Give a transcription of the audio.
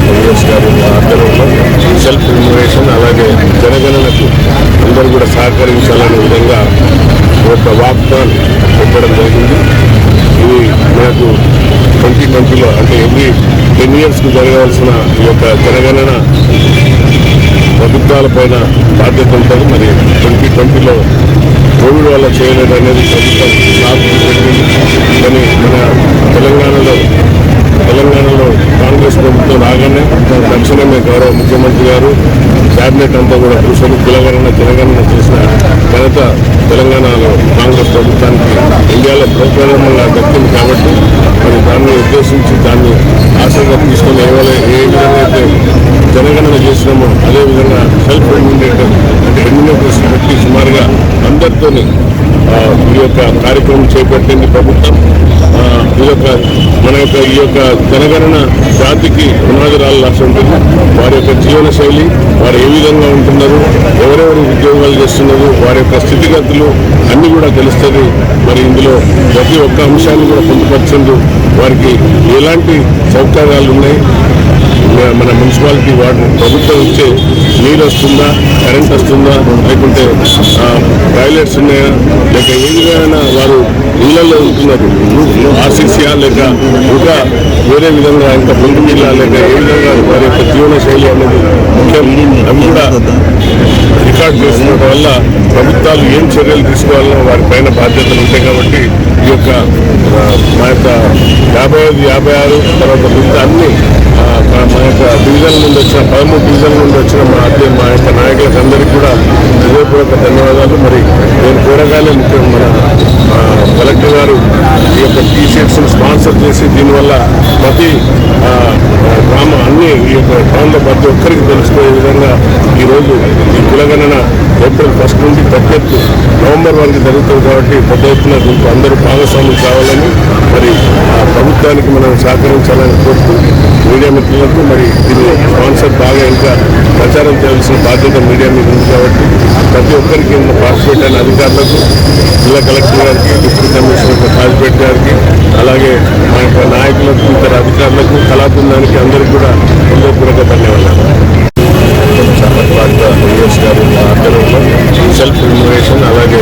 YS గారి ఆధ్వర్యంలో self enumeration అలాగే జనగణనకు అందరూ కూడా సహకరించాలనే విధంగా ఒక వాగ్దాన్ పెట్టడం జరిగింది. ఇది మనకు 2020లో అంటే ఎవ్రీ 10 yearsకు జరగవలసిన ఈ యొక్క జనగణన ప్రభుత్వాలపైన బాధ్యత ఉంటుంది. మరి 2020లో కోవిడ్ వల్ల చేయలేదు అనేది ప్రభుత్వం సాగు పెట్టింది. కానీ మన తెలంగాణలో కాంగ్రెస్ ప్రభుత్వం రాగానే తక్షణమే గౌరవ ముఖ్యమంత్రి గారు క్యాబినెట్ అంతా కూడా కూర్చొని కులగణన జనగణన చేసిన ఘనత తెలంగాణలో కాంగ్రెస్ ప్రభుత్వానికి ఇండియాలో ప్రప్రథమంగా దక్కింది. కాబట్టి మరి దాన్ని ఉద్దేశించి దాన్ని ఆశగా తీసుకొని ఏ విధంగా అయితే జనగణన చేసినామో అదేవిధంగా సెల్ఫ్ ఎన్యూమరేటర్ అంటే ఎన్యూమరేషన్ పెట్టి సుమారుగా అందరితో ఈ యొక్క కార్యక్రమం చేపట్టింది ప్రభుత్వం. ఈ యొక్క జనగణన జాతికి పునాదిరాలు రాసి ఉంటుంది. వారి యొక్క జీవన శైలి, వారు ఏ విధంగా ఉంటున్నారు, ఎవరెవరు ఉద్యోగాలు చేస్తున్నారు, వారి యొక్క స్థితిగతులు అన్నీ కూడా తెలుస్తుంది. మరి ఇందులో ప్రతి ఒక్క అంశాన్ని కూడా పొందుపరిచింది. వారికి ఎలాంటి సౌకర్యాలు ఉన్నాయి, మన మున్సిపాలిటీ వాటర్ ప్రభుత్వం ఇచ్చే నీరు వస్తుందా, కరెంట్ వస్తుందా, లేకుంటే టాయిలెట్స్ ఉన్నాయా, లేక ఏ విధమైన వారు ఇళ్లలో ఉంటున్నారు, ఆర్సీసీయా లేక ఇంకా వేరే విధంగా ఇంకా పొందుమిల్లా లేక ఏ విధంగా వారి యొక్క జీవన శైలి అనేది ముఖ్యం. అవి కూడా రికార్డ్ చేసుకోవడం వల్ల ప్రభుత్వాలు ఏం చర్యలు తీసుకోవాలో వారి పైన బాధ్యతలు ఉంటాయి. కాబట్టి ఈ యొక్క మా యొక్క 55, 56 తర్వాత మిగతా అన్ని మా యొక్క డివిజన్ నుండి వచ్చిన 13 డివిజన్ నుండి వచ్చిన మా యొక్క నాయకులకు అందరికీ కూడా హృదయపూర్వక ధన్యవాదాలు. మరి నేను కోరగానే ముఖ్యం మన కలెక్టర్ గారు ఈ యొక్క టీషర్ట్స్ని స్పాన్సర్ చేసి దీనివల్ల ప్రతి అన్ని ఈ యొక్క టౌన్లో ప్రతి ఒక్కరికి తెలిసిపోయే విధంగా ఈరోజు ఈ కులగణన ఏప్రిల్ 1 నుండి 30 నవంబర్ వరకు జరుగుతుంది. కాబట్టి పెద్ద ఎత్తున దీంట్లో అందరూ భాగస్వాములు కావాలని మరి ప్రభుత్వానికి మనం సహకరించాలని కోరుతూ మీడియా మిత్రులకు మరి దీన్ని స్పాన్సర్ బాగా ఇంకా ప్రచారం చేయాల్సిన బాధ్యత మీడియా మీద ఉంది. కాబట్టి ప్రతి ఒక్కరికి పార్టిసిపేట్ అయిన అధికారులకు, జిల్లా కలెక్టర్ గారికి, డిప్యూటీ కమిషనర్ రాజపేట గారికి, అలాగే మా యొక్క నాయకులకు, ఇతర అధికారులకు, కళాబృందానికి అందరికీ కూడా హృదయపూర్వక ధన్యవాదాలు. వైఎస్ గారి ఆధ్వర్యంలో సెల్ఫ్ ఇన్యూమరేషన్ అలాగే